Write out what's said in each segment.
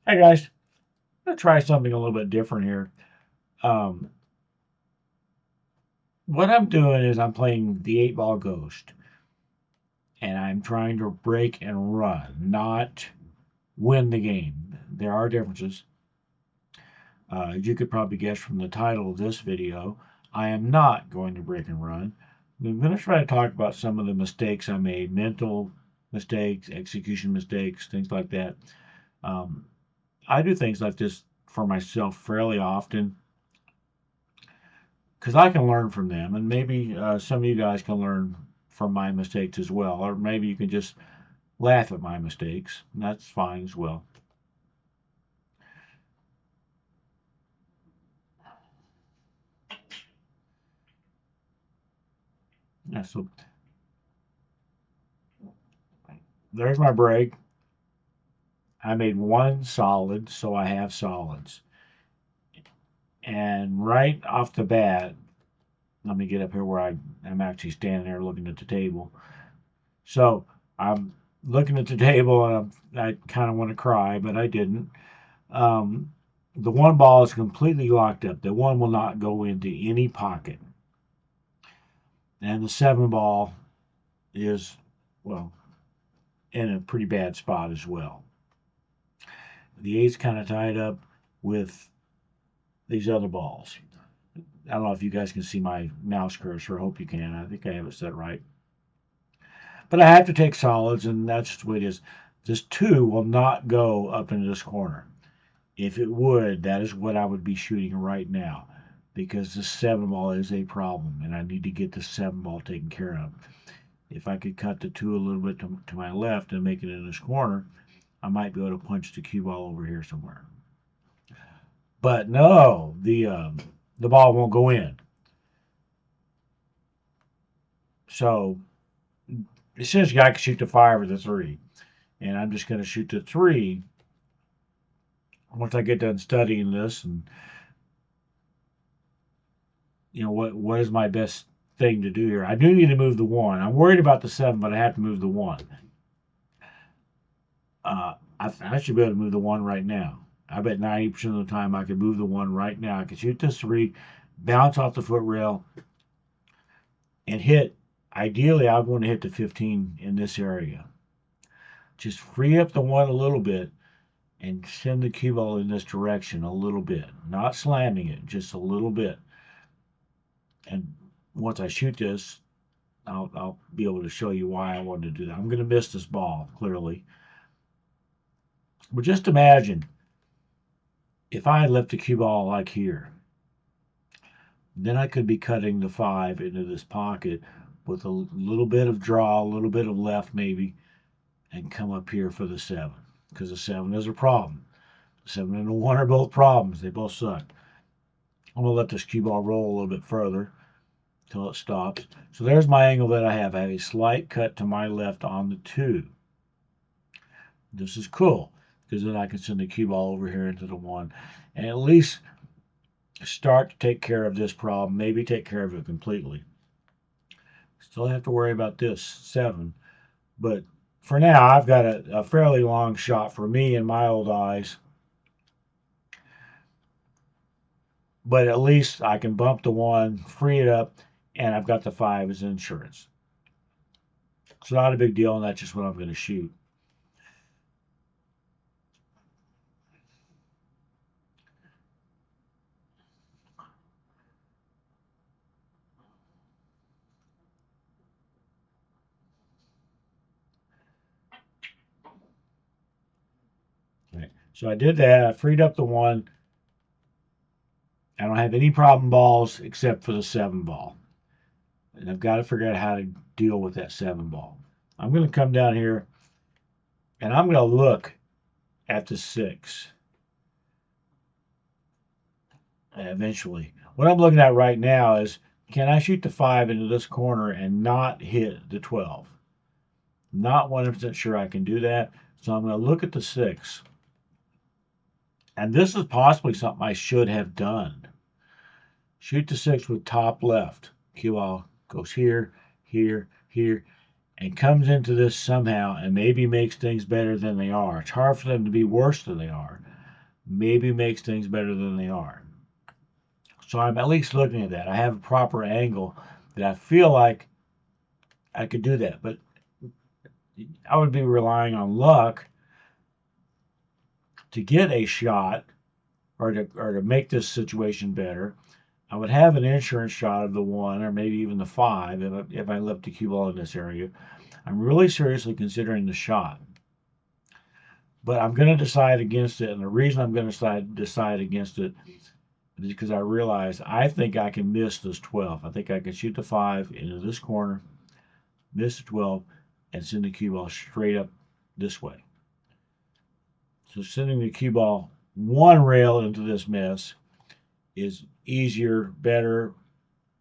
Hey guys, I'm gonna try something a little bit different here. Um, what I'm doing is I'm playing the 8 ball ghost, and I'm trying to break and run, not win the game. There are differences. As you could probably guess from the title of this video, I am not going to break and run. I'm going to try to talk about some of the mistakes I made, mental mistakes, execution mistakes, things like that. Um, I do things like this for myself fairly often because I can learn from them, and maybe some of you guys can learn from my mistakes as well, or maybe you can just laugh at my mistakes, and that's fine as well. Yeah, so there's my break. I made one solid, so I have solids. And right off the bat, let me get up here where I'm actually standing there looking at the table. So I'm looking at the table and I kind of want to cry, but I didn't. Um, the 1 ball is completely locked up. The one will not go into any pocket. And the 7 ball is, well, in a pretty bad spot as well. The eight's kind of tied up with these other balls. I don't know if you guys can see my mouse cursor. I hope you can. I think I have it set right. But I have to take solids, and that's just the way it is. This 2 will not go up into this corner. If it would, that is what I would be shooting right now, because the 7 ball is a problem, and I need to get the 7 ball taken care of. If I could cut the 2 a little bit to my left and make it in this corner, I might be able to punch the cue ball over here somewhere. But no, the ball won't go in. So essentially, I can shoot the 5 or the 3, and I'm just going to shoot the 3 once I get done studying this, and what is my best thing to do here. I do need to move the 1. I'm worried about the 7, but I have to move the 1. I should be able to move the 1 right now. I bet 90% of the time I could move the 1 right now. I could shoot this 3, bounce off the foot rail, and hit. Ideally, I want to hit the 15 in this area. Just free up the 1 a little bit and send the cue ball in this direction a little bit. Not slamming it, just a little bit. And once I shoot this, I'll be able to show you why I wanted to do that. I'm going to miss this ball, clearly. But just imagine if I had left the cue ball like here, then I could be cutting the 5 into this pocket with a little bit of draw, a little bit of left maybe, and come up here for the 7. Because the 7 is a problem. The 7 and the 1 are both problems. They both suck. I'm going to let this cue ball roll a little bit further until it stops. So there's my angle that I have. I have a slight cut to my left on the 2. This is cool because then I can send the cue ball over here into the 1 and at least start to take care of this problem, maybe take care of it completely. Still have to worry about this 7, but for now I've got a fairly long shot for me in my old eyes, but at least I can bump the 1, free it up, and I've got the 5 as insurance. It's not a big deal, and that's just what I'm going to shoot. Okay. So I did that. I freed up the 1. I don't have any problem balls except for the 7 ball. And I've got to figure out how to deal with that 7 ball. I'm going to come down here and I'm going to look at the 6 eventually. What I'm looking at right now is, can I shoot the 5 into this corner and not hit the 12? Not 100% sure I can do that. So I'm going to look at the 6. And this is possibly something I should have done. Shoot the 6 with top left. Cue ball goes here, here, here, and comes into this somehow and maybe makes things better than they are. It's hard for them to be worse than they are. maybe makes things better than they are. So I'm at least looking at that. I have a proper angle that I feel like I could do that. But I would be relying on luck to get a shot or to make this situation better. I would have an insurance shot of the 1 or maybe even the 5 if I left the cue ball in this area. I'm really seriously considering the shot. But I'm going to decide against it. And the reason I'm going to decide against it is because I realize I think I can miss this 12. I think I can shoot the 5 into this corner, miss the 12, and send the cue ball straight up this way. So sending the cue ball 1 rail into this mess is easier, better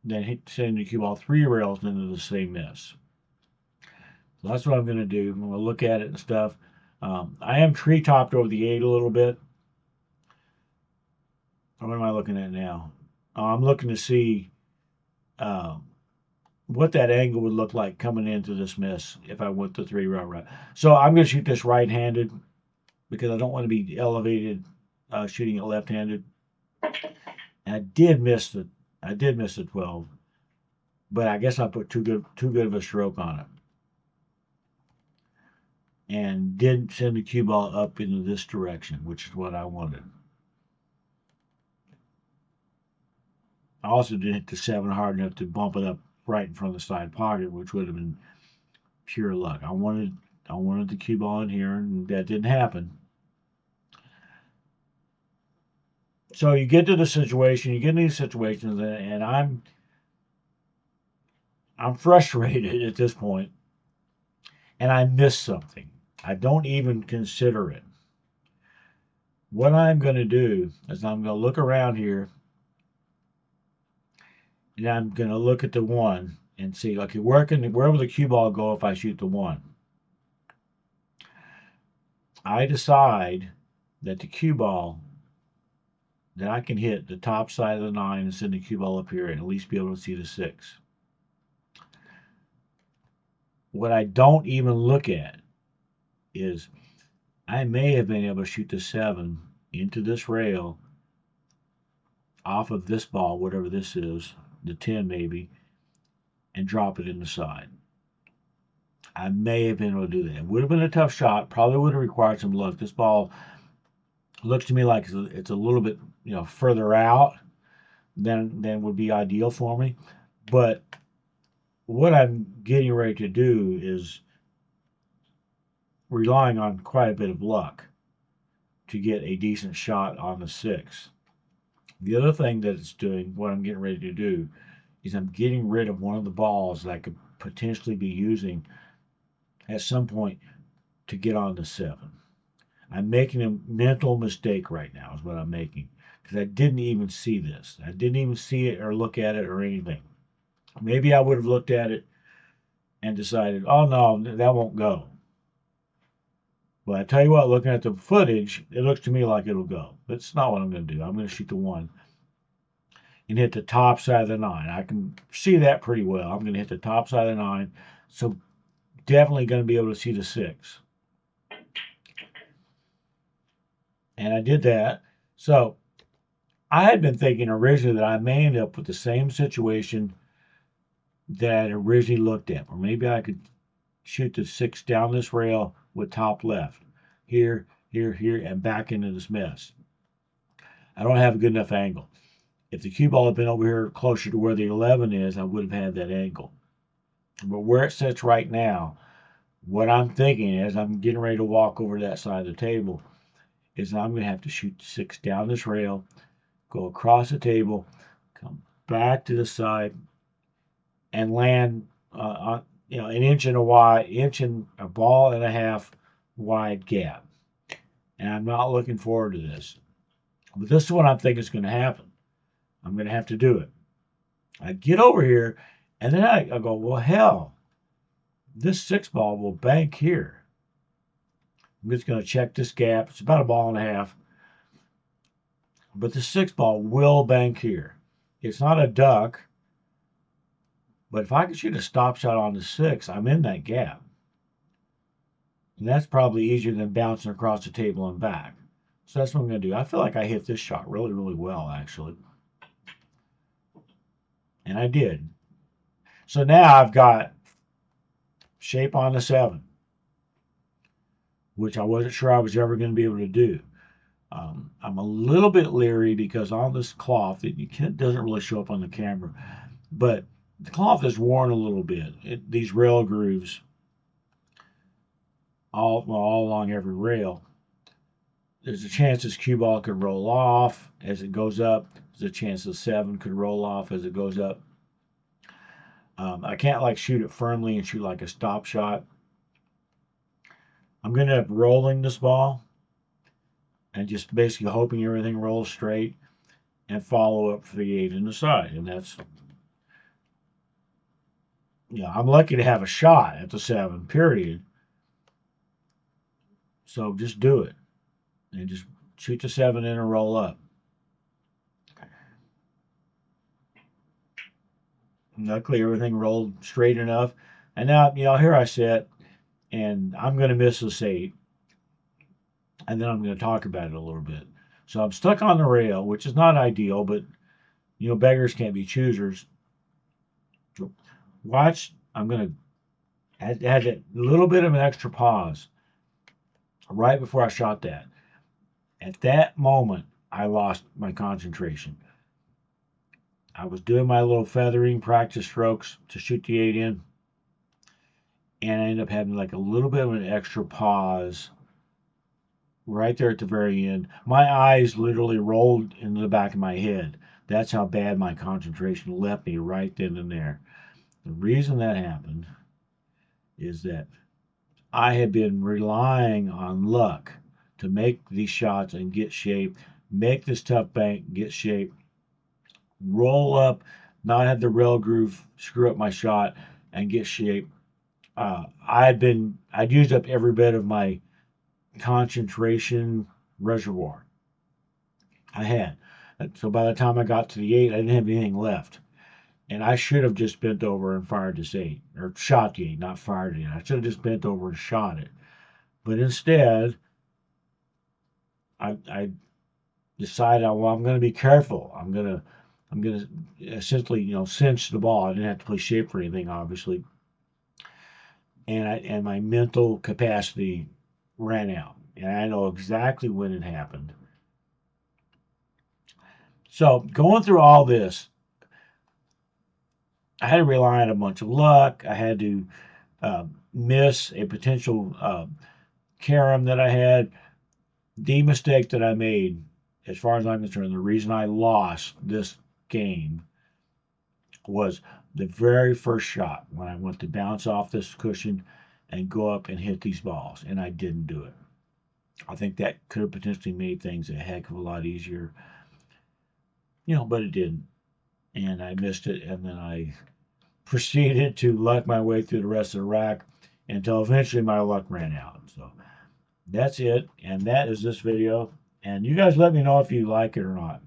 than sending the cue ball 3 rails into the same mess. So that's what I'm going to do. I'm going to look at it and stuff. I am tree topped over the 8 a little bit. What am I looking at now? I'm looking to see what that angle would look like coming into this mess if I went the 3 rail route. So I'm going to shoot this right-handed because I don't want to be elevated shooting it left-handed. And I did miss the 12, but I guess I put too good of a stroke on it. And didn't send the cue ball up into this direction, which is what I wanted. I also didn't hit the 7 hard enough to bump it up right in front of the side pocket, which would have been pure luck. I wanted the cue ball in here, and that didn't happen. So you get to the situation, you get in these situations, and I'm frustrated at this point, and I missed something. I don't even consider it. What I'm going to do is I'm going to look around here, and I'm going to look at the 1 and see, okay, where will the cue ball go if I shoot the 1? I decide that the cue ball, that I can hit the top side of the 9 and send the cue ball up here and at least be able to see the 6. What I don't even look at is I may have been able to shoot the 7 into this rail off of this ball, whatever this is, the 10 maybe, and drop it in the side. I may have been able to do that. It would have been a tough shot. Probably would have required some luck. This ball looks to me like it's a little bit, further out than would be ideal for me. But what I'm getting ready to do is relying on quite a bit of luck to get a decent shot on the 6. The other thing that it's doing, what I'm getting ready to do, is I'm getting rid of one of the balls that I could potentially be using at some point to get on the 7. I'm making a mental mistake right now is what I'm making because I didn't even see this. I didn't even see it or look at it or anything. Maybe I would have looked at it and decided, oh no, that won't go. But I tell you what, looking at the footage, it looks to me like it'll go. But it's not what I'm going to do. I'm going to shoot the 1 and hit the top side of the 9. I can see that pretty well. I'm going to hit the top side of the 9. So definitely going to be able to see the 6. And I did that. So I had been thinking originally that I may end up with the same situation that I originally looked at. Or maybe I could shoot the 6 down this rail with top left. Here, here, here, and back into this mess. I don't have a good enough angle. If the cue ball had been over here closer to where the 11 is, I would have had that angle. But where it sits right now, what I'm thinking is I'm getting ready to walk over to that side of the table, is I'm going to have to shoot the 6 down this rail, go across the table, come back to the side, and land on an inch and a ball and a half wide gap. And I'm not looking forward to this. But this is what I'm thinking is going to happen. I'm going to have to do it. I get over here, and then I go, well, hell, this 6 ball will bank here. I'm just going to check this gap. It's about a ball and a half. But the 6 ball will bank here. It's not a duck. But if I can shoot a stop shot on the 6, I'm in that gap. And that's probably easier than bouncing across the table and back. So that's what I'm going to do. I feel like I hit this shot really, really well, actually. And I did. So now I've got shape on the 7, which I wasn't sure I was ever going to be able to do. I'm a little bit leery because on this cloth, it doesn't really show up on the camera, but the cloth is worn a little bit. These rail grooves, all along every rail, there's a chance this cue ball could roll off as it goes up. There's a chance the 7 could roll off as it goes up. I can't like shoot it firmly and shoot like a stop shot. I'm going to end up rolling this ball and just basically hoping everything rolls straight and follow up for the 8 in the side. And that's, I'm lucky to have a shot at the 7, period. So just do it and just shoot the 7 in and roll up. Luckily, everything rolled straight enough. And now, here I sit, and I'm going to miss this 8. And then I'm going to talk about it a little bit. So I'm stuck on the rail, which is not ideal, but, beggars can't be choosers. Watch, I'm going to add a little bit of an extra pause right before I shot that. At that moment, I lost my concentration. I was doing my little feathering practice strokes to shoot the 8 in, and I ended up having like a little bit of an extra pause right there at the very end. My eyes literally rolled into the back of my head. That's how bad my concentration left me right then and there. The reason that happened is that I had been relying on luck to make these shots and get shape, make this tough bank, get shape, roll up, not have the rail groove screw up my shot, and get shape. I'd used up every bit of my concentration reservoir I had. So by the time I got to the 8, I didn't have anything left. And I should have just bent over and fired this 8, or shot the 8, not fired it. I should have just bent over and shot it. But instead, I decided, well, I'm going to be careful. I'm going to essentially, cinch the ball. I didn't have to play shape for anything, obviously. And my mental capacity ran out. And I know exactly when it happened. So going through all this, I had to rely on a bunch of luck. I had to miss a potential carom that I had. The mistake that I made, as far as I'm concerned, the reason I lost this game was the very first shot when I went to bounce off this cushion and go up and hit these balls, and I didn't do it. I think that could have potentially made things a heck of a lot easier, but it didn't. And I missed it, and then I proceeded to luck my way through the rest of the rack until eventually my luck ran out. So that's it, and that is this video. And you guys let me know if you like it or not.